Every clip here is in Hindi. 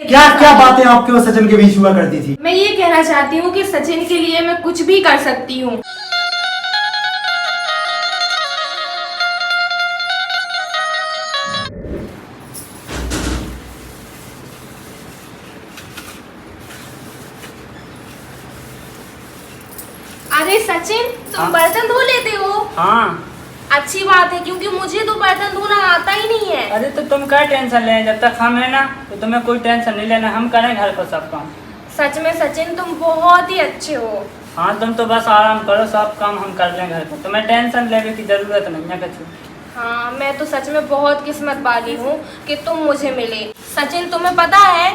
क्या क्या बातें आपके और सचिन के बीच हुआ करती थी? मैं ये कहना चाहती हूँ कि सचिन के लिए मैं कुछ भी कर सकती हूँ। अरे सचिन, तुम बर्तन धो लेते हो? हाँ। अच्छी बात है, क्योंकि मुझे तो बर्तन धोना आता ही नहीं है। अरे तो तुम क्या टेंशन ले, जब तक हम है ना तो तुम्हें कोई टेंशन नहीं लेना, हम करें घर पर सब काम। सच में सचिन, तुम बहुत ही अच्छे हो। हाँ, तुम तो बस आराम करो, सब काम हम कर लें घर पर, तुम्हें टेंशन लेने की जरूरत नहीं है कुछ। हाँ, मैं तो सच में बहुत किस्मत वाली हूँ कि तुम मुझे मिले। सचिन, तुम्हें पता है,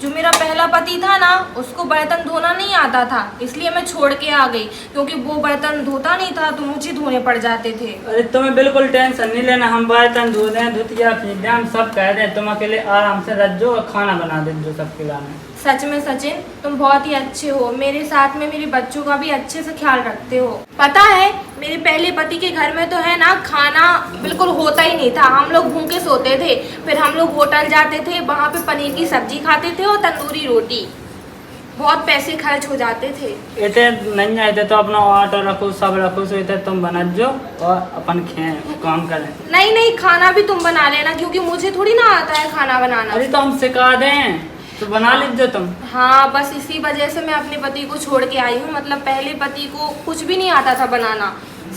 जो मेरा पहला पति था ना, उसको बर्तन धोना नहीं आता था, इसलिए मैं छोड़ के आ गई, क्योंकि वो बर्तन धोता नहीं था तो मुझे धोने पड़ जाते थे। अरे तुम्हें बिल्कुल टेंशन नहीं लेना, हम बर्तन धो दें, धुतिया फीक दें, हम सब कह दें, तुम अकेले आराम से रख जो और खाना बना दें जो सब खिलाना। सच में सचिन, तुम बहुत ही अच्छे हो, मेरे साथ में मेरे बच्चों का भी अच्छे से ख्याल रखते हो। पता है, मेरे पहले पति के घर में तो है ना, खाना बिल्कुल होता ही नहीं था, हम लोग भूखे सोते थे। फिर हम लोग होटल जाते थे, वहाँ पे पनीर की सब्जी खाते थे और तंदूरी रोटी, बहुत पैसे खर्च हो जाते थे। इतने नहीं आते तो अपना ऑटो रखो, सब रखो, सो इतने तुम बना जो और अपन खें काम करें। नहीं नहीं, खाना भी तुम बना लेना, क्योंकि मुझे थोड़ी ना आता है खाना बनाना। अरे तो हम सिखा दें, तो बना लीजिए तुम। हाँ, बस इसी वजह से मैं अपने पति को छोड़ के आई हूँ। मतलब पहले पति को कुछ भी नहीं आता था बनाना,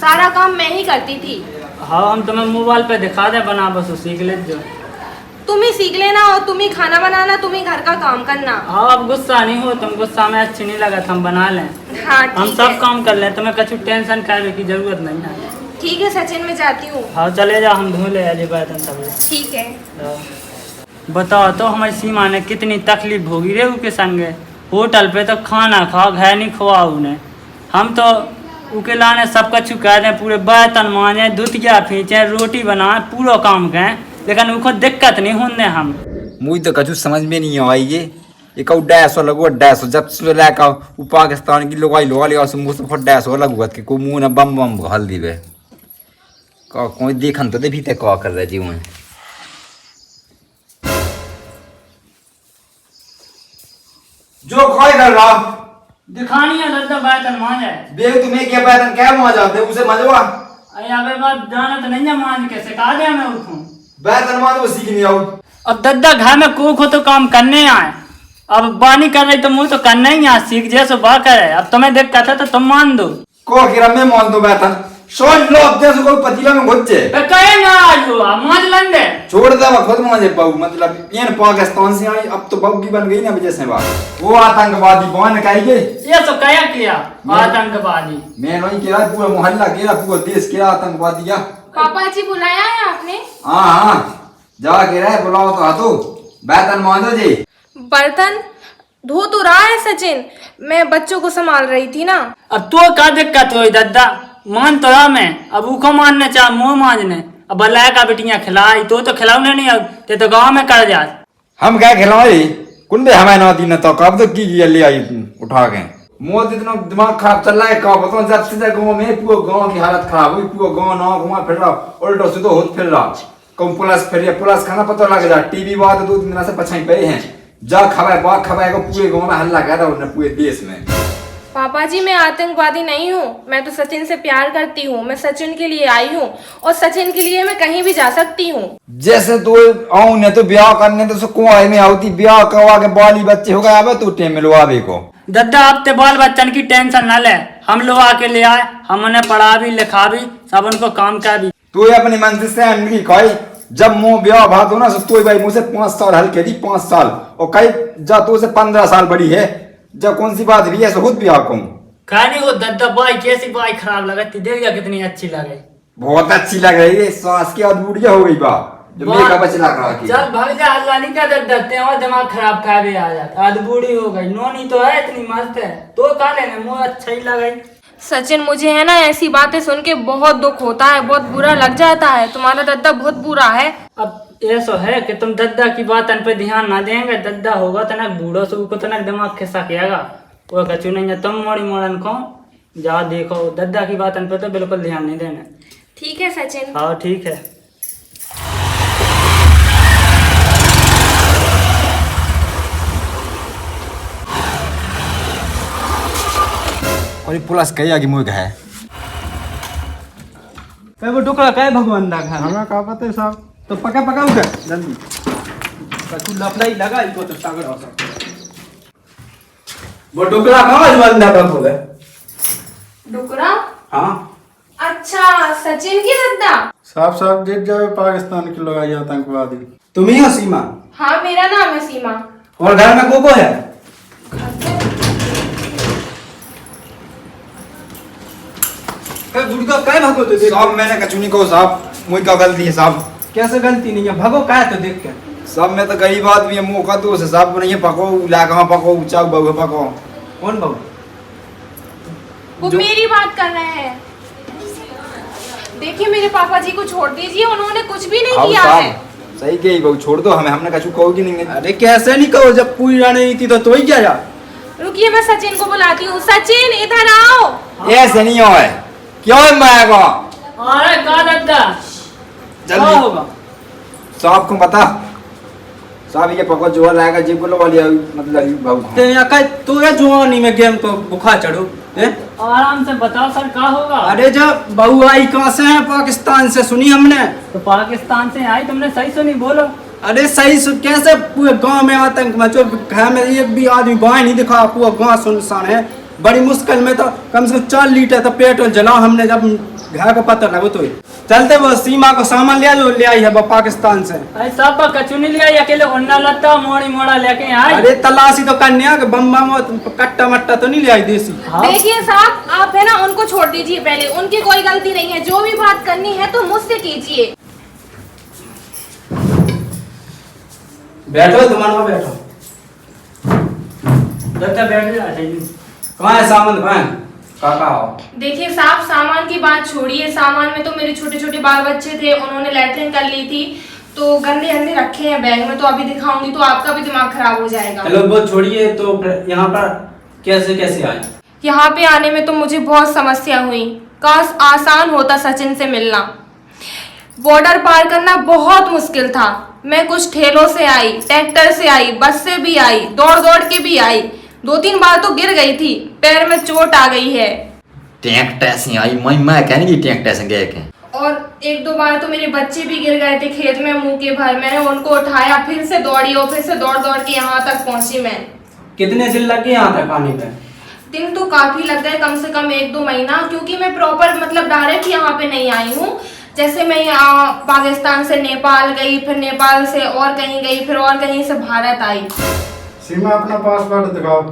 सारा काम मैं ही करती थी। हाँ, हम तुम्हें मोबाइल पे दिखा दे बना, बस सीख लीजिए। तुम ही सीख लेना और तुम ही खाना बनाना, तुम ही घर का काम करना। हाँ, अब गुस्सा नहीं हो तुम, गुस्सा में अच्छी नहीं लगा, हम बना लें। हाँ, हम सब काम कर लें, तुम्हें कुछ टेंशन करने की जरूरत नहीं है। ठीक है सचिन, मैं जाती हूँ। हाँ, चले जाओ, हम धो ले अजय बर्तन सब। ठीक है। बताओ तो हमारी सीमा ने कितनी तकलीफ भोगी रे उनके संगे। होटल पे तो खाना खाओ, घर नहीं खुआ उन्हें। हम तो उके लाने सब कुछ कह दें, पूरे बर्तन मांजे, धुतिया फींचे, रोटी बनाए, पूरा काम करें, लेकिन उनको दिक्कत नहीं होने। हम मुझे तो कछु समझ में नहीं आई ये डैसो लगो डैसो जब से लेका वो पाकिस्तान की लोग आई लोग लिया मुँह से फट डैसो लगुआ कि को मुँह न बम बम घाल दीवे का कोई देखन तो दे भी ते का कर रहे जी वहाँ जो खोई कर रहा दिखानी है दादा बर्तन मांजे। बेग तुम्हें क्या बर्तन क्या मांज जाते उसे मजवा अरे अबे बात जाना तो नहीं है, मांज के सिखा दे मैं उठूं। बर्तन मांज वो सीख नहीं आऊ। अब दादा घर में को तो काम करने आए, अब बानी कर रही तो मुँह तो करना ही है, सीख जैसे बा करे। अब तुम्हें दिक्कत है तो तुम मान दो। को किरा में मान दो बर्तन सोच लो अब जैसे कोई पतीला में घुस जाए कहे ना आज हो मांझ लेंगे, छोड़ दे खुद मांजे बहू। मतलब ये पाकिस्तान से आई, अब तो बहू की बन गई ना वजह से बात। वो आतंकवादी बहन कहेंगे ये तो क्या किया आतंकवादी। मैं नहीं किया, पूरा मोहल्ला किया, पूरा देश किया आतंकवादी। पापा जी बुलाया है आपने? हाँ हाँ, जा के रहे बुलाओ तो हाथों बर्तन मांजो जी। बर्तन धो तो रहा है सचिन, मैं बच्चों को संभाल रही थी ना। अब तो क्या दिक्कत हुई दादा, मान तो रहा मैं, अब उको मानने चाह मुँह मांजने। अब भला का बेटियां खिलाई तो खिलाऊने नहीं, अब ते तो गाँव में कर जा। हम क्या खिलाए कुंडे हमें ना दी न तो कब तो की ले आई उठा के। मोदी इतना दिमाग खराब चल रहा है, कब बताओ जब से गाँव में पूरा गाँव की हालत खराब हुई, पूरा गाँव ना घुमा फिर रहा, उल्टा सीधा होत फिर रहा। कम पुलिस फिर पुलिस खाना पता लग जा, टीवी बात 2-3 दिन से पछाई पे हैं, जा खबर बात खबर को पूरे गाँव में हल्ला कर रहा है, पूरे देश में। पापा जी, मैं आतंकवादी नहीं हूँ, मैं तो सचिन से प्यार करती हूँ, मैं सचिन के लिए आई हूँ और सचिन के लिए मैं कहीं भी जा सकती हूँ। जैसे तो आऊ ने तो ब्याह करने तो कुआं में आती, ब्याह करवा के बाली बच्चे हो गए, आवे तो टेम मिलवावे को। दादा आप ते बाल बच्चन की टेंशन न ले, हम लोग आके ले आए, हमने पढ़ा भी लिखा भी सब, उनको काम का भी। तू अपनी मंजिल से अंदर खाई, जब मुँह ब्याह भाग हो ना तो भाई मुझसे 5 साल हल्के दी 5 साल और कई जा तो से 15 साल बड़ी है, जब कौन सी बात भी है खुद ब्याह कहूँ। खानी वो दादा बाई कैसी बाई खराब लगती, देख जा कितनी अच्छी लगे। बहुत अच्छी लग रही है, सांस की अधूरिया हो गई बा जो मेकअप अच्छा लग रहा है। चल भाग जा, हल्ला नहीं कर देते हैं और दिमाग खराब खा भी आ जाता, आध बूढ़ी हो गई, नोनी तो है इतनी मस्त है तो खा लेने, मुँह अच्छा ही लगा। सचिन, मुझे है ना ऐसी बातें सुन के बहुत दुख होता है, बहुत बुरा लग जाता है, तुम्हारा दद्दा बहुत बुरा है। अब ऐसा है कि तुम दद्दा की बात पे ध्यान ना देंगे, दद्दा होगा तो ना बूढ़ो से को तो ना दिमाग खिस्सा किएगा, वो कचू नहीं है। तुम मोड़ी मोड़न को जाओ देखो, दद्दा की बात पे तो बिल्कुल ध्यान नहीं देना। ठीक है सचिन। हाँ ठीक है। और पुलिस कहिया कि मुझे है वो टुकड़ा काय भगवान दा घर हमें कहा पता है साहब। तो पका पका उधर जल्दी कछु लफड़ाई लगा इनको तो सागर हो सकता वो टुकड़ा कहाँ भगवान दा का होगा डुकरा? हाँ अच्छा, सचिन की रद्दा? साहब साहब जीत जाए पाकिस्तान के लोग आई आतंकवादी। तुम ही हो सीमा हाँ, मेरा नाम है सीमा। और घर में को है गुड़का काय भागो तो देख साहब मैंने कछु नहीं कहो साहब, मुझे क्या गलती है साहब। कैसे गलती नहीं है भागो काय तो देख के साहब मैं तो गरीब आदमी है, मुँह का दोस्त है साहब, नहीं पको ला कहाँ पको चाउ बहु पको। कौन भागो वो मेरी बात कर रहे हैं। देखिए मेरे पापा जी को छोड़ दीजिए, उन्होंने कुछ भी नहीं आओ किया साहब, है। सही कही बहु, छोड़ दो हमें, हमने कछु कहो कि नहीं। अरे कैसे नहीं कहो, जब पूरी नहीं थी तो ही क्या जा रुकिए, मैं सचिन को बुलाती हूँ। सचिन इधर आओ। ऐसे नहीं हो क्यों है मैं को अरे का दादा जल्दी होगा साहब को बता साहब ये पको जो लाएगा जीप को वाली मतलब बहु ते या का तू ये जवानी में गेम को बुखार चढ़ो आराम से बताओ सर का होगा। अरे जब बहू आई कहाँ से है? पाकिस्तान से सुनी हमने। तो पाकिस्तान से आई, तुमने सही सुनी, बोलो। अरे सही कैसे पूरे गांव में आतंक मचो, घर में एक भी आदमी बाहर नहीं दिखा, पूरा गांव सुनसान है। बड़ी मुश्किल में तो कम से कम 4 लीटर तो पेट्रोल जलाओ हमने, जब घर को पता लगो तो चलते वो सीमा को सामान ले आई है वो पाकिस्तान से। अरे सब कचू नहीं लिया, अकेले ओन्ना लत्ता मोड़ी मोड़ा लेके आई। अरे तलाशी तो करने आ, बम बम कट्टा मट्टा तो नहीं ले आई देसी। देखिए साहब, आप है ना उनको छोड़ दीजिए पहले, उनकी कोई गलती नहीं है। जो भी बात करनी है तो मुझसे कीजिए। बैठो तुम्हारा बैठो। दादा बैठ जा। कहाँ है सामान? काका आओ। देखिए साहब, सामान की बात छोड़िए। सामान में तो मेरे छोटे छोटे बाल बच्चे थे, उन्होंने लैट्रिन कर ली थी तो गंदे गंदे रखे हैं बैग में, तो अभी दिखाऊंगी तो आपका भी दिमाग खराब हो जाएगा। चलो वो छोड़िए, तो फिर यहाँ पर कैसे कैसे आए? यहाँ पे आने में तो मुझे बहुत समस्या हुई। काश आसान होता सचिन से मिलना। बॉर्डर पार करना बहुत मुश्किल था। मैं कुछ ठेलों से आई, ट्रैक्टर से आई, बस से भी आई, दौड़ दौड़ के भी आई। 2-3 बार तो गिर गई थी, पैर में चोट आ गई है। टैंक टैसी आई मैं कहने की टैंक टैसे गए के और 1-2 बार तो मेरे बच्चे भी गिर गए थे खेत में मुंह के भर। मैंने उनको उठाया, फिर से दौड़ी और फिर से दौड़ दौड़ के यहाँ तक पहुंची मैं। कितने दिन लगे यहाँ तक आने में? दिन तो काफी लग गए, कम से कम 1-2 महीना, क्योंकि मैं प्रॉपर मतलब डायरेक्ट यहाँ पे नहीं आई हूँ। जैसे मैं यहाँ पाकिस्तान से नेपाल गई, फिर नेपाल से और कहीं गई, फिर और कहीं से भारत आई। सीमा अपना पासवर्ड दिखाओ।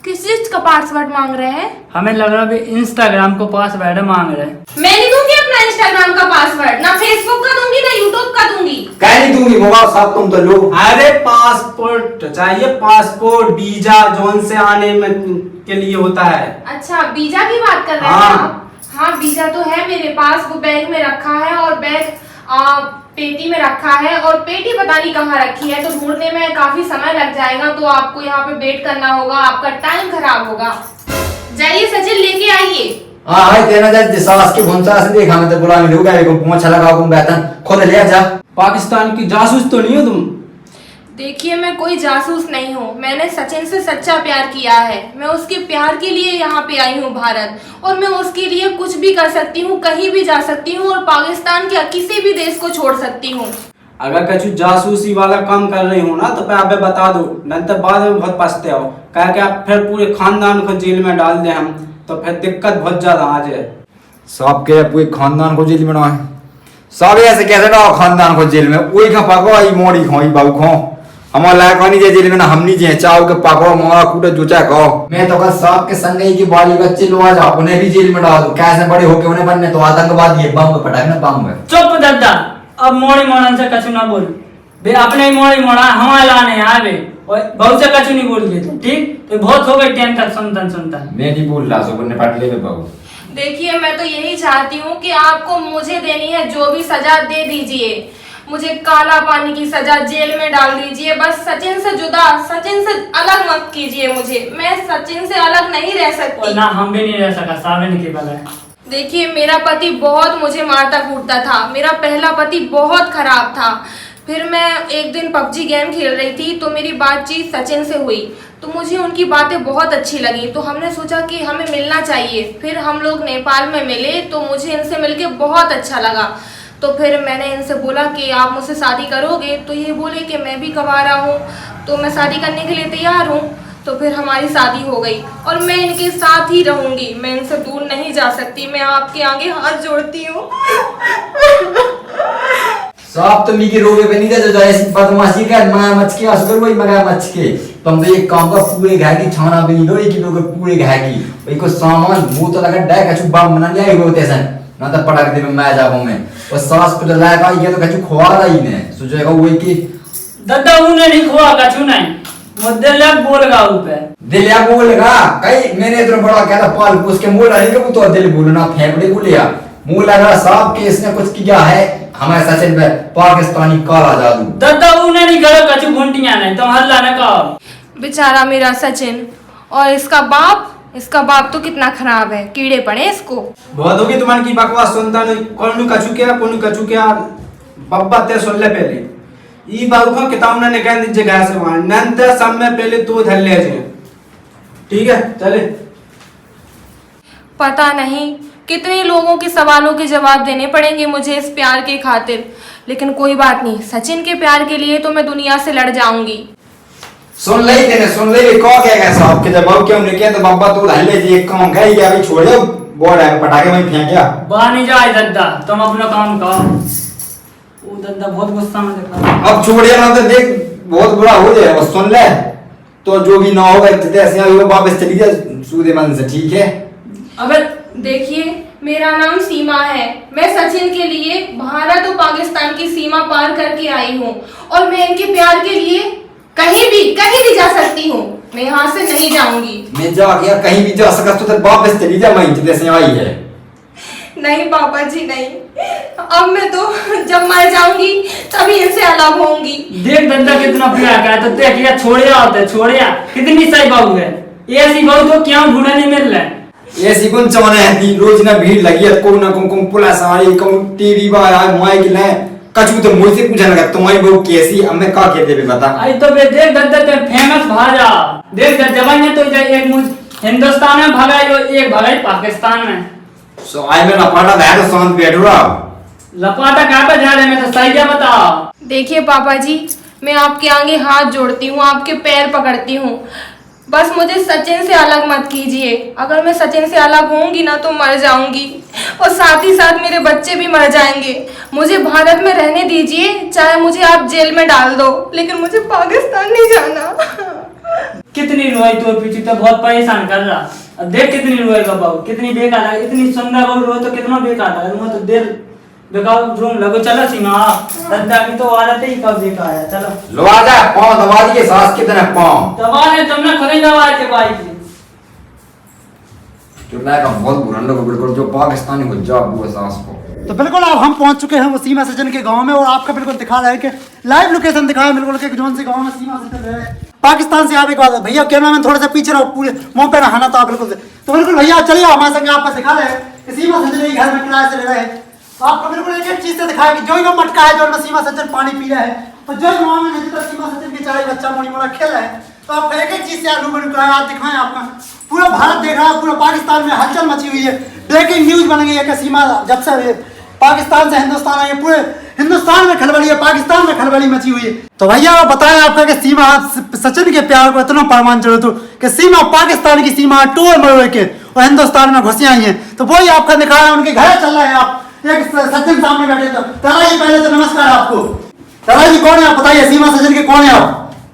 किस चीज का पासवर्ड मांग रहे हैं? हमें लग रहा है इंस्टाग्राम को पासवर्ड मांग रहे हैं। मैं नहीं दूंगी अपना इंस्टाग्राम का पासवर्ड, ना फेसबुक का दूंगी ना यूट्यूब का दूंगी। कह नहीं दूंगी मोबाइल साहब, तुम तो लो। अरे पासपोर्ट चाहिए, पासपोर्ट वीजा जोन से आने में के लिए होता है। अच्छा, वीजा की बात कर रहे हैं आप? हाँ, वीजा तो है मेरे पास, वो बैग में रखा है और बैग पेटी में रखा है, और पेटी पता नहीं कहाँ रखी है, तो ढूंढने में काफी समय लग जाएगा, तो आपको यहाँ पे वेट करना होगा, आपका टाइम खराब होगा। जाइए सचिन, लेके आइए। हाँ हाय तेरा जज सास की भूंसा से देखा मैं तो बुला मिल गया को पूंछ लगा को बेतन खुद ले जा। पाकिस्तान की जासूस तो नहीं हो तुम? देखिए मैं कोई जासूस नहीं हूँ, मैंने सचिन से सच्चा प्यार किया है। मैं उसके प्यार के लिए यहाँ पे आई हूँ भारत, और मैं उसके लिए कुछ भी कर सकती हूँ, कहीं भी जा सकती हूँ, और पाकिस्तान के किसी भी देश को छोड़ सकती हूँ। अगर कछु जासूसी वाला काम कर रही हो ना तो फिर आप बता दो, नहीं तो बाद में बहुत पछते हो। कह के आप फिर पूरे खानदान को जेल में डाल दे हम, तो फिर दिक्कत बहुत ज्यादा आ जाए। सब के पूरे खानदान को जेल में डाल सब ऐसे कैसे डालो खानदान को जेल में? वही खा पाको आई मोड़ी खोई बाबू खो हमारा लायक नहीं जे जेल में ना हम नहीं जे चाव के पाको मोरा कूटे जुचा कहो। मैं तो कल सांप के संग ही की बाली बच्चे लो आ जा उन्हें भी जेल में डाल दो, कैसे बड़े होके उन्हें बनने तो आतंकवादी है, बम पटाखा बम है। चुप दादा, अब मोड़ी मोड़न से कछु ना बोल बे, अपने ही मोड़ी मोड़ा हमारे लाने आवे और बहुत से कछु नहीं बोल गए थे, ठीक? तो बहुत हो गई टाइम तक सुनता मैं नहीं बोल रहा, सो बनने पाट ले बाबू। देखिए मैं तो यही चाहती हूँ कि आपको मुझे देनी है जो भी सजा दे दीजिए, मुझे काला पानी की सजा, जेल में डाल दीजिए, बस सचिन से जुदा, सचिन से अलग मत कीजिए मुझे। मैं सचिन से अलग नहीं रह सकती। ना हम भी नहीं रह सका, सावन के बगैर। देखिए मेरा पति बहुत मुझे मारता कूटता था, मेरा पहला पति बहुत खराब था, फिर मैं एक दिन पबजी गेम खेल रही थी तो मेरी बातचीत सचिन से हुई, तो मुझे उनकी बातें बहुत अच्छी लगी, तो हमने सोचा कि हमें मिलना चाहिए। फिर हम लोग नेपाल में मिले तो मुझे इनसे मिलके बहुत अच्छा लगा। तो फिर मैंने इनसे बोला कि आप मुझसे शादी करोगे, तो ये बोले कि मैं भी कवारा हूँ तो मैं शादी करने के लिए तैयार हूँ। तो फिर हमारी शादी हो गई और मैं इनके साथ ही रहूँगी, मैं इनसे दूर नहीं जा सकती। मैं आपके आगे हाथ जोड़ती हूँ। साहब तुम की रोगे पे नहीं दे, जो ऐसी बदमाशी का माया मच के असर वही मगा मच के तुम तो एक काम का पूरे घर की छाना भी लो, एक लोग पूरे घर की वही को सामान मुंह तो लगा डाय कछु बम बना लिया होते सन ना तो पटक दे मैं जाबो में और सास पे लाएगा ये तो कछु खवा रही ने सोचेगा वही की दादा उन्हें नहीं खुआ कछु नहीं मुद्दे ले बोलगा ऊपर दिलिया बोलेगा कई मैंने इतना बड़ा कहता पाल पोस के मोल रही के तो दिल बोलना फेफड़े बोलिया मुंह लगा साहब के इसने कुछ किया है हमारे सचिन पे पाकिस्तानी काला जादू। दादा उन्हें नहीं करो कछु घंटियां नहीं तुम हल्ला न कहो। बेचारा मेरा सचिन, और इसका बाप तो कितना खराब है, कीड़े पड़े इसको। बहुत होगी तुम्हारी की बकवास सुनता नहीं, कौन कछु क्या बब्बा ते सुन ले पहले ई बाबू को किताब ने कह दी जगह से वहां नंद सब में पहले तू धर ले जे, ठीक है चले। पता नहीं कितने लोगों के सवालों के जवाब देने पड़ेंगे मुझे इस प्यार के खातिर, लेकिन कोई बात नहीं, सचिन के प्यार के लिए तो मैं दुनिया से लड़ जाऊंगी। सुन ले को क्या साहब के जवाब क्यों नहीं किया तो बाबा तो हल्ले जी एक काम कर गया अभी छोड़ दो बोर्ड है पटाखे वहीं फेंक गया बाहर नहीं जाए दादा तुम अपना काम करो। वो दादा बहुत गुस्सा में देखा अब छोड़िए ना तो देख बहुत बुरा हो जाए और सुन ले तो जो भी ना होगा जैसे वापस चली जाए सूदे मन से, ठीक है। अबे देखिए मेरा नाम सीमा है, मैं सचिन के लिए भारत और पाकिस्तान की सीमा पार करके आई हूँ और मैं इनके प्यार के लिए कहीं भी जा सकती हूँ, मैं यहाँ से नहीं जाऊंगी। मैं जा गया कहीं भी जा सकता तो वापस चली जा वहीं जैसे आई है। नहीं पापा जी नहीं, अब मैं तो जब मर जाऊंगी तभी इनसे अलग होंगी। देख दादा कितना प्यार करा तो देख लिया छोड़िया कितनी सही बहू है, ऐसी बहू तो क्यों ढूंढने नहीं मिल रहा है। ऐसी कौन चाहना है दी रोज ना भीड़ लगी है को ना को पुलिस आई को टीवी बाहर आ माइक ले कछु तो मुझसे पूछने लगा तुम्हारी बहू कैसी, अब मैं का कहते भी बता। आई तो बे देख दादा ते फेमस भाजा देख जवान है तो एक मुझ हिंदुस्तान में भगाई एक भगाई पाकिस्तान में। सो आई में लपाटा है तो शांत बैठो रहा लपाटा कहाँ पे जा रहे मैं तो सही क्या बता। देखिए पापा जी मैं आपके आगे हाथ जोड़ती हूँ, आपके पैर पकड़ती हूँ, बस मुझे सचिन से अलग मत कीजिए। अगर मैं सचिन से अलग होंगी ना तो मर जाऊंगी और साथ ही साथ मेरे बच्चे भी मर जाएंगे। मुझे भारत में रहने दीजिए, चाहे मुझे आप जेल में डाल दो, लेकिन मुझे पाकिस्तान नहीं जाना। कितनी रोई तो पीछे तो बहुत परेशान कर रहा। अब देख कितनी रोएगा बहू, कितनी बेकार है, इतनी सुंदर बहू रो तो कितना बेकार है। मैं तो दिल बेकार रूम लगो चलो सीमा दादा की तो आदत ही कब बेकार है। चलो लो आजा पांव दबा दिए सांस कितने पांव दबा है तुमने खुद ही दबा के भाई की जो ना का बहुत बुरा लोग बिल्कुल जो पाकिस्तानी हो जा वो सांस को। तो बिल्कुल अब हम पहुंच चुके हैं वो सीमा सज्जन के गांव में और आपका बिल्कुल दिखा रहा है कि लाइव लोकेशन दिखाया बिल्कुल कि जोन से गांव में सीमा सज्जन है पाकिस्तान से आने के बाद भैया कैमरा में थोड़ा सा पीछे रहो पूरे मुंह पे नहाना था बिल्कुल से। तो बिल्कुल भैया चलिए हमारे संग आपको दिखा रहे हैं कि सीमा सज्जन के घर में किराए से ले रहे हैं। आपको बिल्कुल एक चीज से दिखाया कि जो ही मटका है जो सीमा सज्जन पानी पी रहा है और जो गांव में नहीं तो सीमा सज्जन के चाहे बच्चा मोड़ी मोड़ा खेल रहा है। तो आप एक चीज से रूबरू कराए आप दिखाएं आपका पूरा भारत देख रहा है, पूरा पाकिस्तान में हलचल मची हुई है, ब्रेकिंग न्यूज बन गई है कि सीमा जब से पाकिस्तान से हिंदुस्तान आई पूरे हिंदुस्तान में खलबली है, पाकिस्तान में खलबली मची हुई है। तो भैया वो बताया आपका कि सीमा सचिन के प्यार को इतना परमान जरूरत हो कि सीमा पाकिस्तान की सीमा टोल मरोड़ के और हिंदुस्तान में घुसी आई है। तो वही आपका दिखाया उनके घर चल रहा है। आप एक सचिन सामने बैठे तो तारा जी पहले तो नमस्कार आपको। तारा जी कौन है आप बताइए, सीमा सचिन के कौन है आप?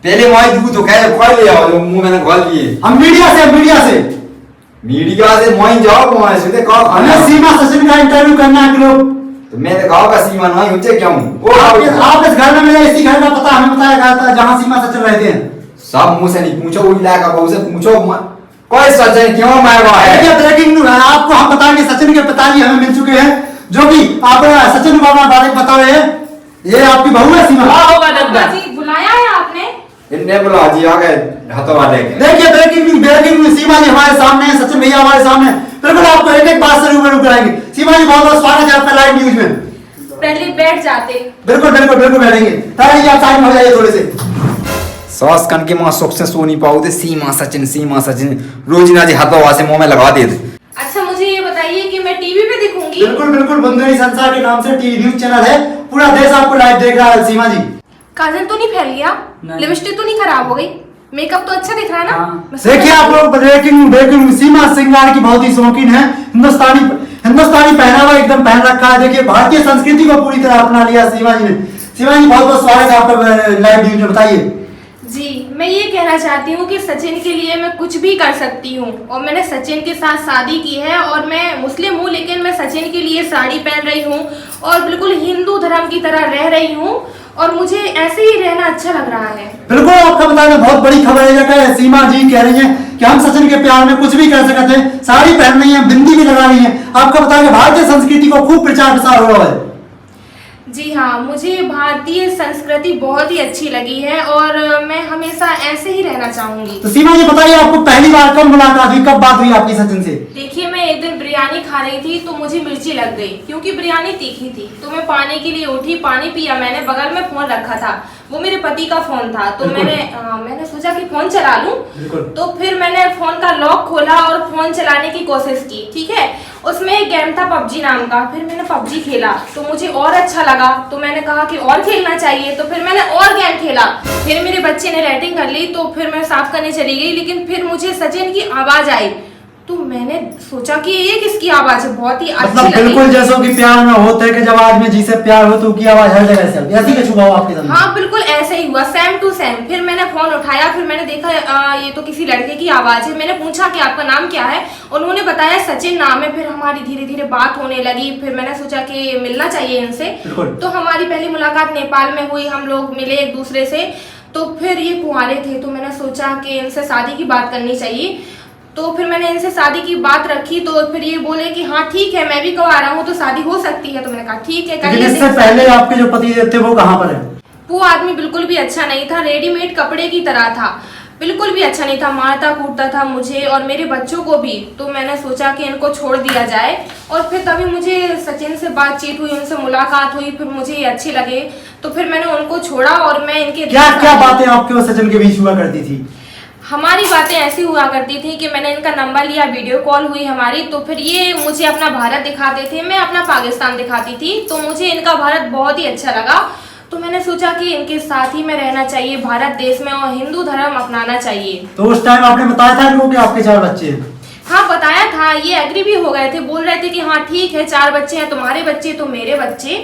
पहले वही दूध तो कह खोल लिया जो मुंह मैंने खोल लिए। हम मीडिया से वहीं जाओ वहां से देखो हमें सीमा सचिन का इंटरव्यू करना है लोग। तो मैं दिखाओ का सीमा नहीं मुझे क्यों आप इस घर में मिले, इसी घर का पता हमें बताया गया था जहाँ सीमा सचिन रहते हैं। सब मुंह से नहीं पूछो वो इलाका बहु से पूछो कोई सचिन क्यों मारा है। ब्रेकिंग न्यूज है आपको हम बताएंगे सचिन के पिताजी हमें मिल चुके हैं जो कि आप सचिन को बारे में बता रहे हैं। ये आपकी बहू है सीमा। होगा दादा जी बुलाया है आपने? इन्हें बुला जी आ गए हाथों वाले के। देखिए ब्रेकिंग न्यूज सीमा जी हमारे सामने है, सचिन भैया हमारे सामने। बिल्कुल आपको एक एक बात से रूबरू कराएंगे। सीमा जी बहुत बहुत स्वागत है आपका लाइव न्यूज में। पहले बैठ जाते। बिल्कुल बिल्कुल बिल्कुल बैठेंगे। तारी आप साइड में हो जाइए थोड़े से। सॉस कन के मां सुख से सो नहीं पाओ, सीमा सचिन रोज ना जी हाथों वहां से मुंह में लगा दे। अच्छा मुझे ये बताइए कि मैं टीवी पे दिखूंगी? बिल्कुल बिल्कुल, बुंदेली संसार के नाम से टीवी न्यूज चैनल है, पूरा देश आपको लाइव देख रहा है। सीमा जी काजल तो नहीं फैल गया? नहीं। लिपस्टिक तो नहीं खराब हो गई? मेकअप तो अच्छा दिख रहा है ना? हाँ। देखिए आप लोग ब्रेकिंग सीमा श्रृंगार की बहुत ही शौकीन है, हिंदुस्तानी पहनावा एकदम पहन रखा है। देखिए भारतीय संस्कृति को पूरी तरह अपना लिया सीमा जी ने। सीमा जी बहुत बहुत स्वागत है आपका लाइव न्यूज में। बताइए जी, मैं ये कहना चाहती हूँ कि सचिन के लिए मैं कुछ भी कर सकती हूँ और मैंने सचिन के साथ शादी की है और मैं मुस्लिम हूँ, लेकिन मैं सचिन के लिए साड़ी पहन रही हूँ और बिल्कुल हिंदू धर्म की तरह रह रही हूँ और मुझे ऐसे ही रहना अच्छा लग रहा है। बिल्कुल, आपका बताना बहुत बड़ी खबर है। सीमा जी कह रही हैं कि हम सचिन के प्यार में कुछ भी कर सकते हैं, साड़ी पहन रही हैं, बिंदी भी लगा रही हैं। आपका बताया भारतीय संस्कृति को खूब प्रचार प्रसार हो रहा है। जी हाँ, मुझे भारतीय संस्कृति बहुत ही अच्छी लगी है और मैं हमेशा ऐसे ही रहना चाहूंगी। तो सीमा जी बताइए आपको पहली बार कब मुलाकात हुई, कब बात हुई आपकी सचिन से? देखिए मैं एक दिन बिरयानी खा रही थी तो मुझे मिर्ची लग गई क्योंकि बिरयानी तीखी थी, तो मैं पानी के लिए उठी, पानी पिया मैंने, बगल में फोन रखा था, वो मेरे पति का फोन था, तो मैंने सोचा कि फोन चला लूं, तो फिर मैंने फोन का लॉक खोला और फोन चलाने की कोशिश की। ठीक है, उसमें एक गेम था पबजी नाम का, फिर मैंने पबजी खेला तो मुझे और अच्छा लगा, तो मैंने कहा कि और खेलना चाहिए, तो फिर मैंने और गेम खेला। फिर मेरे बच्चे ने रेटिंग कर ली तो फिर मैं साफ करने चली गई, लेकिन फिर मुझे सचिन की आवाज आई तो मैंने सोचा कि ये किसकी आवाज है, बहुत ही अच्छी मतलब लगी। बिल्कुल जैसा कि प्यार में होता है कि जब आदमी जिसे प्यार हो तो उसकी आवाज हर जगह से आती है, ऐसी कुछ हुआ आपके साथ? हाँ बिल्कुल ऐसे ही हुआ, सेम टू सेम। फिर मैंने फोन उठाया, फिर मैंने देखा ये तो किसी लड़के की आवाज है। मैंने पूछा कि आपका नाम क्या है, उन्होंने बताया सचिन नाम है। फिर हमारी धीरे धीरे बात होने लगी, फिर मैंने सोचा कि मिलना चाहिए इनसे, तो हमारी पहली मुलाकात नेपाल में हुई, हम लोग मिले एक दूसरे से। तो फिर ये कुंवारे थे तो मैंने सोचा कि इनसे शादी की बात करनी चाहिए, तो फिर मैंने इनसे शादी की बात रखी, तो फिर ये बोले कि हाँ ठीक है मैं भी कुंवारा हूँ तो शादी हो सकती है, तो मैंने कहा ठीक है। लेकिन इससे पहले आपके जो पति थे वो कहाँ पर है? वो आदमी बिल्कुल भी अच्छा नहीं था, रेडीमेड कपड़े की तरह था, बिल्कुल भी अच्छा नहीं था, मारता कूटता था मुझे और मेरे बच्चों को भी। तो मैंने सोचा कि इनको छोड़ दिया जाए और फिर तभी मुझे सचिन से बातचीत हुई, उनसे मुलाकात हुई, फिर मुझे ये अच्छे लगे तो फिर मैंने उनको छोड़ा और मैं इनके क्या क्या बातें आपके और सचिन के बीच हुआ करती थी? हमारी बातें ऐसी हुआ करती थी कि मैंने इनका नंबर लिया, वीडियो कॉल हुई हमारी, तो फिर ये मुझे अपना भारत दिखाते थे, मैं अपना पाकिस्तान दिखाती थी, तो मुझे इनका भारत बहुत ही अच्छा लगा। तो मैंने सोचा कि इनके साथ ही मैं रहना चाहिए भारत देश में और हिंदू धर्म अपनाना चाहिए। तो उस टाइम आपने बताया था इनको कि आपके 4 बच्चे हैं? हाँ बताया था, ये एग्री भी हो गए थे, बोल रहे थे कि हाँ ठीक है 4 बच्चे हैं, तुम्हारे बच्चे तो मेरे बच्चे,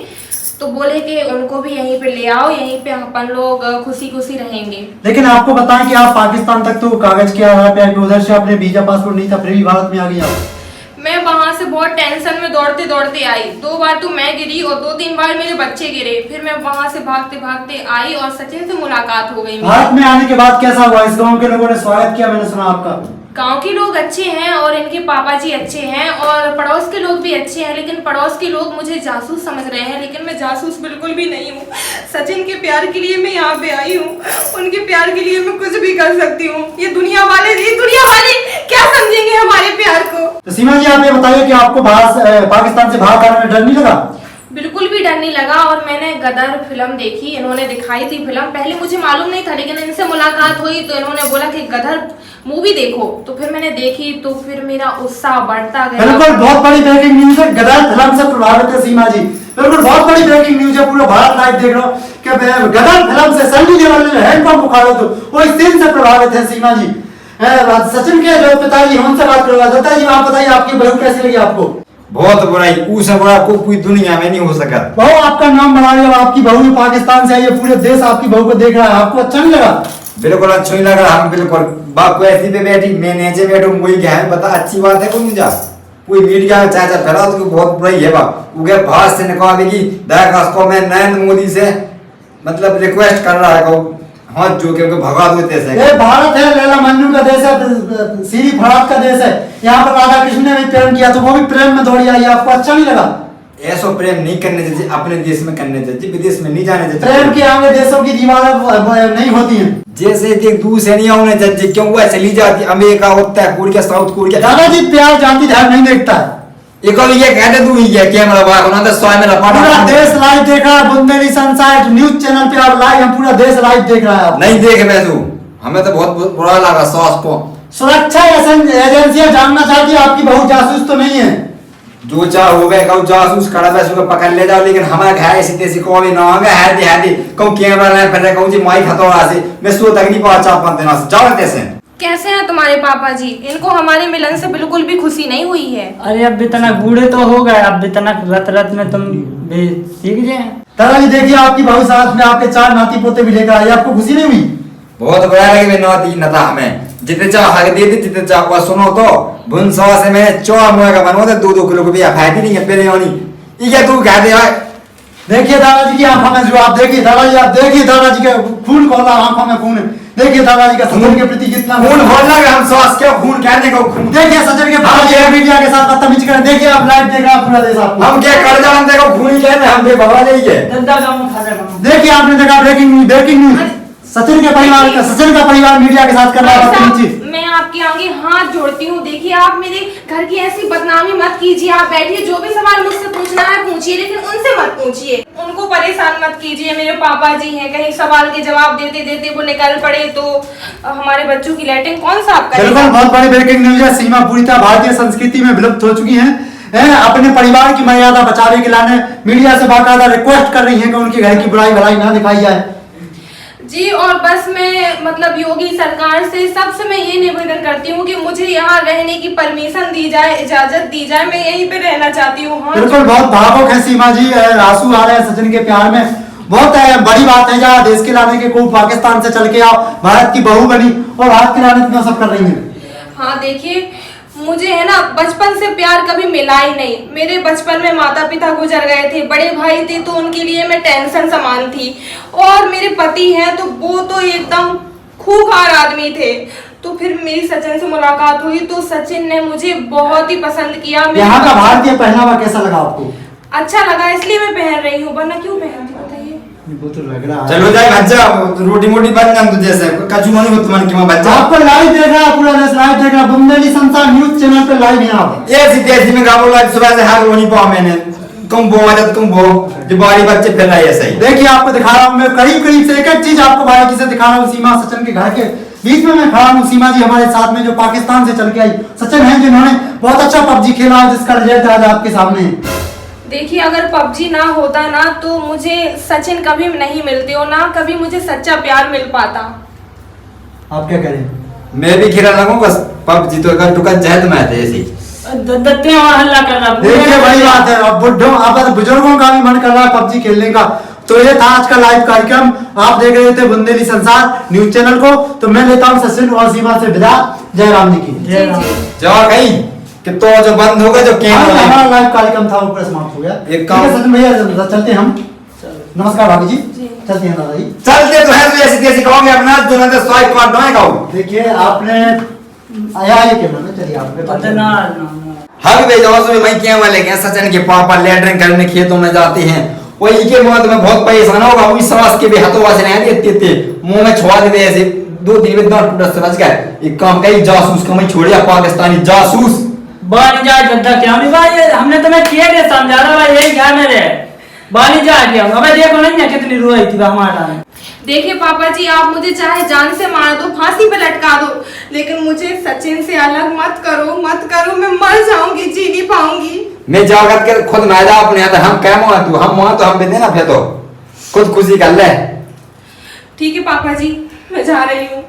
तो बोले कि उनको भी यहीं पे ले आओ, यहीं पे अपन लोग खुशी खुशी रहेंगे। लेकिन आपको बताएं कि आप पाकिस्तान तक तो कागज के आधार पे, उधर से आपने वीजा पासपोर्ट नहीं था, फिर भी भारत में आ गई आप। मैं वहां से बहुत टेंशन में दौड़ते दौड़ते आई, 2 बार तो मैं गिरी और 2-3 बार मेरे बच्चे गिरे, फिर मैं वहां से भागते भागते आई और सचिन से मुलाकात हो गई। भारत में आने के बाद कैसा हुआ? इस गांव के लोगों ने स्वागत किया, मैंने सुना आपका। गांव के लोग अच्छे हैं और इनके पापा जी अच्छे हैं और पड़ोस के लोग भी अच्छे हैं, लेकिन पड़ोस के लोग मुझे जासूस समझ रहे हैं, लेकिन मैं जासूस बिल्कुल भी नहीं हूँ। सचिन के प्यार के लिए मैं यहाँ पे आई हूँ, उनके प्यार के लिए मैं कुछ भी कर सकती हूँ। ये दुनिया वाले क्या समझेंगे हमारे प्यार को? तो सीमा जी आप ये बताइए कि आपको पाकिस्तान से भारत आने में डर नहीं लगा? बिल्कुल भी डर नहीं लगा और मैंने गदर फिल्म देखी, इन्होंने दिखाई थी फिल्म, पहले मुझे मालूम नहीं था, लेकिन इनसे मुलाकात हुई तो इन्होंने बोला कि गदर मूवी देखो, तो फिर मैंने देखी तो फिर मेरा उत्साह बढ़ता गया। बिल्कुल बहुत बड़ी ब्रेकिंग न्यूज है, गदर फिल्म से प्रभावित है सीमा जी। बिल्कुल बहुत बड़ी ब्रेकिंग न्यूज है, पूरा भारत लाइव देख रहा हूँ कि गदर फिल्म से सनी देओल ने हैंडपंप उखाड़ा तो वो इस सीन से प्रभावित है सीमा जी। सचिन के जो पिताजी उनसे बात करूंगा। दत्ता जी आप बताइए आपकी बहू कैसी लगी आपको? बहुत बुराई, उससे बड़ा को पूरी दुनिया में नहीं हो सका। बहू आपका नाम बना लिया, आपकी बहू भी पाकिस्तान से आई है, पूरे देश आपकी बहू को देख रहा है, आपको अच्छा नहीं लगा? बिल्कुल अच्छा नहीं लग रहा। हम बिल्कुल बाप को ऐसी पे बैठी, मैं नीचे बैठू, वही क्या है बता, अच्छी बात है कोई मुझे कोई मीडिया में चाचा फैला तो बहुत बुराई है बाप। उगे भारत से निकला कि दया को मैं नरेंद्र मोदी से मतलब रिक्वेस्ट कर रहा है हाथ जो के भगा दो से। ये भारत है, लैला मजनू का देश है, सीरी फरात का देश है, यहाँ पर राधा कृष्ण ने भी प्रेम किया तो वो भी प्रेम में दौड़ी आई, आपको अच्छा नहीं लगा? ऐसा प्रेम नहीं करने चाहिए, अपने देश में करने चाहिए, विदेश में नहीं जाने चाहिए। प्रेम के आगे देशों की दीवारें नहीं होती हैं। जैसे देख दूसरे नहीं होने चाहिए, क्यों वह चली जाती अमेरिका, उत्तर कोरिया, साउथ कोरिया। दादाजी प्यार जाति धर्म नहीं देखता है। एक और ये कहते तू ही है कैमरा बाहर होना तो 100 में लपाटा पूरा देश लाइव देख रहा है, बुंदेली सनसाइड न्यूज चैनल पे आप लाइव, हम पूरा देश लाइव देख रहा है। नहीं देखे मैं तू, हमें तो बहुत बुरा लगा सॉस को। सुरक्षा एजेंसियां जानना चाहती है आपकी बहू जासूस तो नहीं है। जो चाह हो गए कहूँ जासूस खड़ा पैसों को पकड़ ले जाओ, लेकिन हमारे घर ऐसी तेसी को भी ना होगा है दी कहूँ कैमरा ले फिर कहूँ जी माइक हथौड़ा से मैं सो तक नहीं पहुंचा पाते ना जाओ कैसे। कैसे हैं तुम्हारे पापा जी? इनको हमारे मिलन से बिल्कुल भी खुशी नहीं हुई है। अरे अब इतना बूढ़े तो हो गए, अब इतना रत रत में तुम भी सीख जाए। दादाजी देखिए आपकी बहू साथ में आपके 4 नाती पोते भी लेकर आई, आपको खुशी नहीं हुई? बहुत बुरा लगे मैं नौती न था हमें, जितने चाह हक दे दी जितने चाह सुनो तो भुन सौ से मैं 4 मुआ का बनवा दे 2-2 किलो को भी फायदा नहीं है पेरे होनी ये तू कह दे। देखिए दादाजी की आंखों में जो आप देखिए दादाजी, आप देखिए दादाजी के खून खोला, आंखों में खून है। देखिए दादाजी का सचिन के प्रति कितना खून बोलना कि हम सॉस के खून कहने को खून। देखिए सचिन के प्रति मीडिया के साथ बदतमीजी करें। देखिए आप लाइव देख रहे हैं पूरा देश आपको। हम क्या कर जान देखो खून ही कहने हम भी भगवा जाइए। देखिए आपने देखा ब्रेकिंग न्यूज सचिन का परिवार मीडिया के साथ कर रहा है बदतमीजी। मैं आपके आगे हाथ जोड़ती हूँ, देखिए आप मेरे घर की ऐसी बदनामी मत कीजिए। आप बैठिए, जो भी सवाल मुझसे पूछना है पूछिए, लेकिन उनसे मत पूछिए, उनको परेशान मत कीजिए। मेरे पापा जी हैं, कहीं सवाल के जवाब देते देते वो निकल पड़े तो हमारे बच्चों की लैट्रिन कौन साफ करेगा? बिल्कुल बहुत बड़ी ब्रेकिंग न्यूज है। सीमा पूरी तरह भारतीय संस्कृति में विलुप्त हो चुकी है। अपने परिवार की मर्यादा बचाने के लिए मीडिया से बाकायदा रिक्वेस्ट कर रही है कि उनके घर की बुराई भलाई ना दिखाई जाए। जी, और बस मैं मतलब योगी सरकार से सबसे मैं ये निवेदन करती हूँ कि मुझे यहाँ रहने की परमिशन दी जाए, इजाजत दी जाए, मैं यहीं पे रहना चाहती हूँ। हाँ बिल्कुल बहुत भावुक है सीमा जी, आंसू आ रहे हैं सचिन के प्यार में। बहुत बड़ी बात है जहाँ देश के लाने के को पाकिस्तान से चल के आओ, भारत की बहू बनी और भारत के लाने इतना सब कर रही है। हाँ देखिए, मुझे है ना बचपन से प्यार कभी मिला ही नहीं। मेरे बचपन में माता पिता गुजर गए थे, बड़े भाई थे तो उनके लिए मैं टेंशन समान थी, और मेरे पति हैं तो वो तो एकदम खूंखार आदमी थे। तो फिर मेरी सचिन से मुलाकात हुई तो सचिन ने मुझे बहुत ही पसंद किया। यहाँ का भारतीय पहनावा कैसा लगा आपको? अच्छा लगा, इसलिए मैं पहन रही हूँ, वरना क्यों पहनती बताइए? तो लग रहा है। चलो जाए बच्चा रोटी मोटी बन जाम तुझे से कचू नहीं होत मन क्यों बच्चा। आपको लाइव देख रहा है पूरा देश लाइव देख रहा है, बुंदेली संसार न्यूज चैनल पे लाइव है आप। ये सीधे में गाँव लाइव सुबह से हाथ नहीं पाओ मैंने तुम बो मदद तुम बो दिवाली बच्चे फिर रहा है सही। देखिए आपको दिखा रहा हूँ मैं करीब से एक एक चीज आपको बारीकी से दिखा रहा हूँ। सीमा सचिन के घर के बीच में मैं खड़ा हूँ। सीमा जी हमारे साथ में जो पाकिस्तान से चल के आई सचिन है, जिन्होंने बहुत अच्छा पबजी खेला जिसका रिजल्ट आज आपके सामने है। देखिए, अगर पबजी ना होता ना तो मुझे सचिन कभी नहीं मिलते और ना कभी मुझे सच्चा प्यार मिल पाता। आप क्या करें? मैं भी खेला लगूं बस पबजी तो अगर टुका जाए तो मैं ऐसे दत्ते और हल्ला कर रहा। देखिए वही बात है, अब बुढ़ों अब बुजुर्गों का भी मन कर रहा है पबजी खेलने का। तो ये था आज का लाइव कार्यक्रम, आप देख रहे थे बुंदेली संसार न्यूज चैनल को। तो मैं लेता हूँ सचिन और सीमा से विदा। जय राम जी की जी जी। जाओ कहीं कि तो जो बंद होगा जो कैमरा हमारा लाइव कार्यक्रम था ऊपर समाप्त हो गया। एक काम सचिन भैया चलते हैं हम। नमस्कार भाभी जी, चलते हैं दादा जी। चलते तो है तो ऐसी तैसी कहोगे अपना जो ना तो स्वाइप कार्ड ना खाओ। देखिए आपने आया ये कैमरा में, चलिए आप हर वे जाओ से मैं क्या वाले के सचिन के पापा लैट्रिन करने खेतों में जाते हैं, वही के मौत में बहुत परेशान होगा। वही सास के भी हाथों वासे नहीं देते मुंह में छुआ देते ऐसे 2-3 में दांत टूट से बच गए। एक काम कई जासूस को मैं छोड़िया पाकिस्तानी जासूस बानी जा गद्दा क्या नहीं भाई, हमने तुम्हें किया नहीं समझा रहा भाई, यही क्या मेरे बानी जा गया। अबे देखो नहीं है कितनी रोई थी हमारा। देखिए पापा जी, आप मुझे चाहे जान से मार दो, फांसी पे लटका दो, लेकिन मुझे सचिन से अलग मत करो, मत करो। मैं मर जाऊंगी, जी नहीं पाऊंगी। मैं जागत के खुद ना जा अपने यहाँ हम क्या मां तू हम मां तो हम भी देना फिर तो खुद खुशी कर ले। ठीक है पापा जी, मैं जा रही हूँ।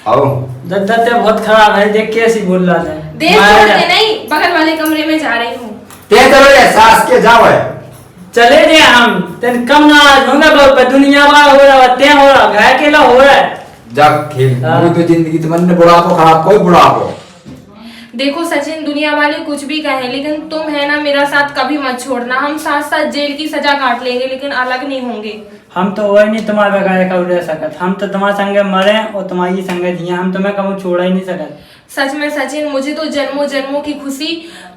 आओ दत्ते बहुत खराब है, देख कैसी बोल रहा था। देख छोड़ते नहीं, बगल वाले कमरे में जा रही हूँ। ते चलो ये सास के जाओ है चले जे हम तेन कम नाराज होंगे बहुत दुनिया बड़ा हो रहा है, हो रहा घर के ला हो रहा है। जा खेल कोई तो जिंदगी तुमने बुढ़ापो खराब कोई बुढ़ापो। देखो सचिन, दुनिया वाले कुछ भी कहें लेकिन तुम है ना मेरा साथ कभी मत छोड़ना। हम साथ साथ जेल की सजा काट लेंगे लेकिन अलग नहीं होंगे। हम तो वही नहीं तुम्हारे बगैर कब रह सकत, हम तो तुम्हारे संगे मरे और तुम्हारी संगे जिए, हम तुम्हें कभी छोड़ा ही नहीं सकत। सच में सचिन, मुझे तो जन्मों जन्मों की खुशी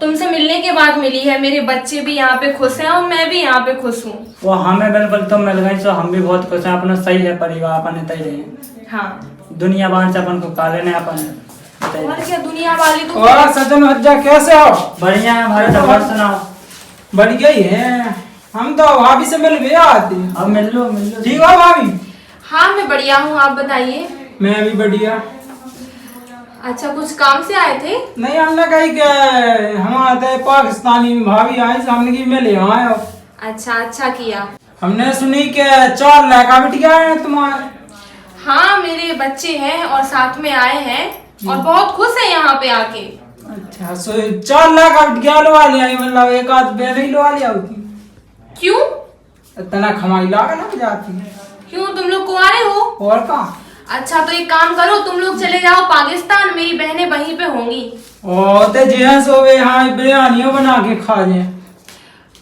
तुमसे मिलने के बाद मिली है। मेरे बच्चे भी यहाँ पे खुश हैं और मैं भी यहाँ पे खुश हूँ। वो हमें बिल्कुल तुम मिल गई तो हम भी बहुत खुश हैं। अपना सही है परिवार अपने तय रहे। हाँ, दुनिया बान से अपन को काले ने अपन बताइए। और क्या दुनिया वाले तो और सज्जन हज्जा कैसे हो? बढ़िया है भारत, और सुनाओ। बढ़ गई है। हम तो भाभी से मिल गए आते। अब मिल लो ठीक हो भाभी? हाँ मैं बढ़िया हूँ, आप बताइए। मैं भी बढ़िया। अच्छा कुछ काम से आए थे? नहीं हमने कही कि हम आते पाकिस्तानी भाभी आए, हमने की मिले आए हो। अच्छा अच्छा किया। हमने सुनी कि 4 लड़का बिटिया है तुम्हारे। हाँ मेरे बच्चे हैं और साथ में आए हैं और बहुत खुश है यहाँ पे आके। अच्छा सो 4 लड़का बिटिया लवा लिया, मतलब एक आध बेबी लवा लिया होती। क्यों? इतना कमाई लागे ना जाती। क्यों तुम लोग कुंवारे हो? और का? अच्छा तो एक काम करो, तुम लोग चले जाओ पाकिस्तान, मेरी बहनें वहीं पे होंगी। और ते जेंस हो गए हाँ बिरयानियों बना के खा जाए।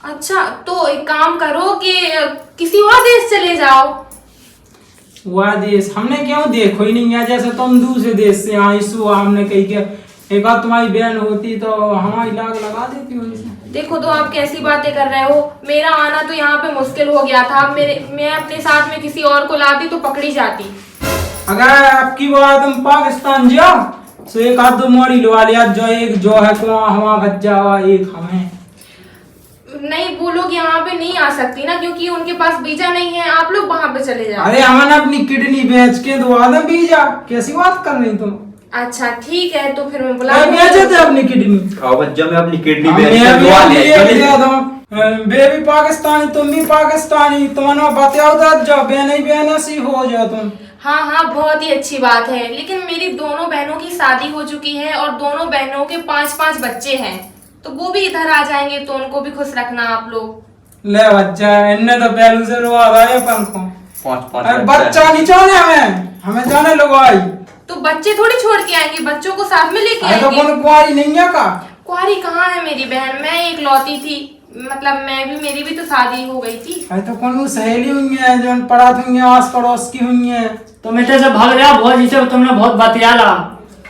अच्छा तो एक काम करो कि किसी और देश चले जाओ। वह देश हमने क्यों देखो ही नहीं है, जैसे तुम दूसरे देश से आई सो हमने कही कि एक आध तुम्हारी बहन होती तो हमारी लाग लगा देती वैसे। देखो तो आप कैसी बातें कर रहे हो, मेरा आना तो यहाँ पे मुश्किल हो गया था। मैं अपने साथ में किसी और को लाती तो पकड़ी जाती। अगर आपकी बात तुम पाकिस्तान जाओ तो एक आध दो मोड़ी लगा लिया, जो एक जो है को हमारा बच्चा हुआ एक हमें। नहीं वो लोग यहाँ पे नहीं आ सकती ना, क्योंकि उनके पास वीजा नहीं है। आप लोग वहाँ पे चले जाओ। अरे हमने अपनी किडनी बेच के दवा दे बीजा, कैसी बात कर रही तुम? अच्छा ठीक है तो फिर मैं बुला बेचे थे अपनी किडनी। आओ बच्चा मैं अपनी किडनी हाँ, बेच मैं के भी दुआ अपनी ले ये चले दिया था। बेबी पाकिस्तानी तुम भी पाकिस्तानी, तुम्हारा बताओ तो जाओ बहन सी हो जाओ तुम। हाँ हाँ बहुत ही अच्छी बात है, लेकिन मेरी दोनों बहनों की शादी हो चुकी है और दोनों बहनों के 5-5 बच्चे हैं, तो वो भी इधर आ जाएंगे तो उनको भी खुश रखना आप लोग। ले बच्चा इनने तो पहलू से रुआ रहा पंखों। 5-5 बच्चा नहीं चाहने हमें जाने लोग आई। तो बच्चे थोड़ी छोड़ के आएंगे, बच्चों को साथ में लेके तो आएंगे। कौन कुआरी नहीं है का? कुंवारी कहाँ है मेरी बहन, मैं एक लौती थी, मतलब मेरी भी तो शादी हो गई थी। तो कौन सहेली हुई है जो पढ़ा हुई है आस पड़ोस की हुई है। तुम इतने से भाग जाओ बहुत, जिसे तुमने बहुत बतियाला।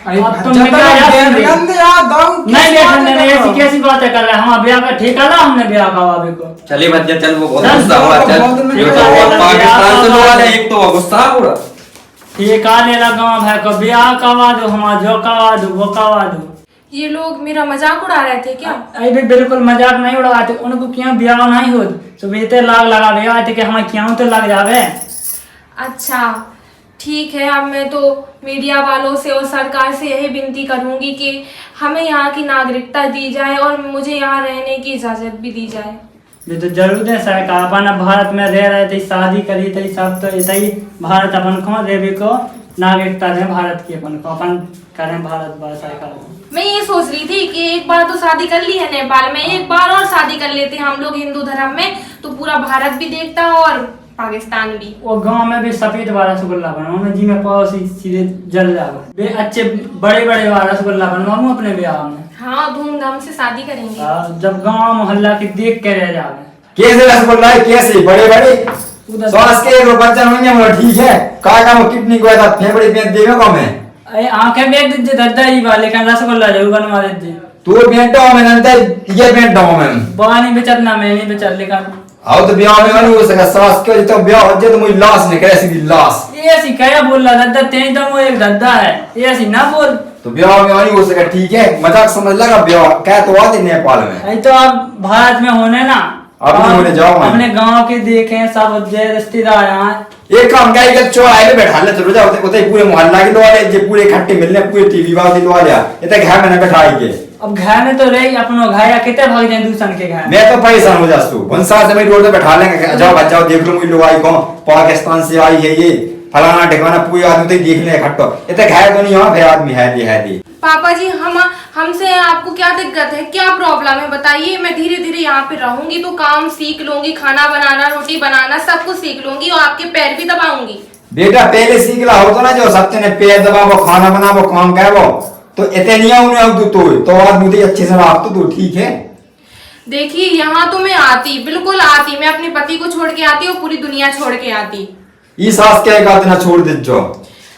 अरे अब तुम जब निकल तक जाओ बेन सुन रही। गंद यार दाऊ नहीं देखने नहीं, ऐसी कैसी बातें कर रहे हैं? हमारा ब्याह का ठेका ला हमने ब्याह का बाबे को। चले बच्चा चल, वो बहुत चल, गुस्सा हुआ। चल बहुत में एक तो चल, वो चल, पाकिस्तान से चल, लोग चल। आए, एक तो वो गुस्सा पूरा। ठेका ले लगा भाई को, ब्याह करवा दो, हमारा जो करवा दो वो करवा दो। ये लोग मेरा मजाक उड़ा रहे थे क्या? अरे भी बिल्कुल मजाक नहीं उड़ाते, उनको क्यों ब्याह नहीं हो तो बेहतर लाग लगा ब्याह थे कि हमें क्यों तो लग जावे। अच्छा ठीक है, अब मैं तो मीडिया वालों से और सरकार से यही विनती करूंगी कि हमें यहाँ की नागरिकता दी जाए और मुझे यहाँ रहने की इजाजत भी दी जाए। ये तो जरूर है सरकार, अपन अब भारत में रह रहे थे, शादी करी थी सब, तो ऐसा ही भारत अपन को देवी को नागरिकता दें भारत की, अपन को अपन करें भारत वर्ष सरकार। मैं ये सोच रही थी कि एक बार तो शादी कर ली है नेपाल में, एक बार और शादी कर लेते हम लोग हिंदू धर्म में, तो पूरा भारत भी देखता और पाकिस्तान भी। वो गांव में भी सफेद वाला रसगुल्ला बनवाऊंगा, जी में पाओ सीधे जल जाओ, बे अच्छे बड़े बड़े वाला रसगुल्ला बनवाऊंगा अपने ब्याह में। हाँ धूमधाम से शादी करेंगे। जब गांव मोहल्ला के देख के रह जावे। कैसे रसगुल्ला है, कैसे बड़े बड़े सॉस के एक बच्चा नहीं है, ठीक है का काम किडनी को था फेफड़े पे देवे को मैं अरे आंखें बेच दीजिए दादा ही वाले का रसगुल्ला जरूर बनवा दीजिए। तू बेटा मैं नंतर ये बेटा हूं मैं बाहर नहीं बेचना, मैं नहीं बेचल लेकर आओ तो ब्याह में नहीं हो सका, सास के तो ब्याह हो जाए तो मुझे लाश निकले, सीधी लाश। ये ऐसी क्या बोल रहा दादा, तेज तो वो एक दादा है, ये ऐसी ना बोल। तो ब्याह में नहीं हो सका, ठीक है मजाक समझ लगा, ब्याह क्या तो आते नेपाल में। अरे तो आप भारत में होने ना, अब नहीं होने जाओ मैं। अपने गांव के देखें सब रिश्तेदार यहाँ। एक काम क्या है, चौराहे पे बैठा ले चलो जाओ, उते पूरे मोहल्ला के लोग जे पूरे इकट्ठे मिलने, पूरे टीवी वाले लोग लिया इतने घर में ना बैठाई के। अब घर में तो रही अपनो घर या कितने भाग जाए दूसरे के घर। मैं तो परेशान हो जासू, भंसा से मैं रोड पे बैठा लेंगे, जाओ बच्चा देख लो मुझे लोग आई कौन पाकिस्तान से आई है, ये फलाना ठिकाना पूरे आदमी देखने इकट्ठा, इतने घर तो नहीं हो फिर आदमी है। पापा जी हमसे आपको क्या दिक्कत है, क्या प्रॉब्लम है बताइए। मैं धीरे धीरे यहाँ पे रहूंगी तो काम सीख लूंगी, खाना बनाना रोटी बनाना सब कुछ सीख लूंगी और आपके पैर भी दबाऊंगी। बेटा पहले सीख ला हो तो ना, जो सबसे ने पैर दबावो खाना बनावो काम करो तो इतने नहीं उन्हें तो आदमी अच्छे से आप तो ठीक है। देखिए यहाँ तो मैं आती, बिल्कुल आती, मैं अपने पति को छोड़ के आती और पूरी दुनिया छोड़ के आती। ये सास क्या कहते ना छोड़ दे जो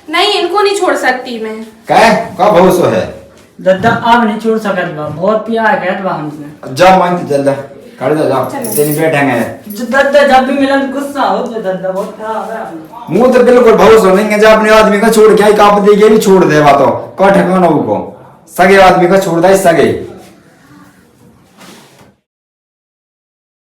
नहीं, इनको नहीं छोड़ सकती मैं। का भरोसा है दादा अब नहीं छोड़ सकत बा, बहुत प्यार करत बा हमसे। जा मान जल्दा कर दो जाओ तेरी बैठेंगे दद्दा जब भी मिलन गुस्सा हो तो दद्दा बहुत खराब है। मुंह तो बिल्कुल भरोसा नहीं है, जब अपने आदमी का छोड़ के आई काप देगी नहीं छोड़ देवा तो का ठिकाना को सगे आदमी का छोड़ दे सगे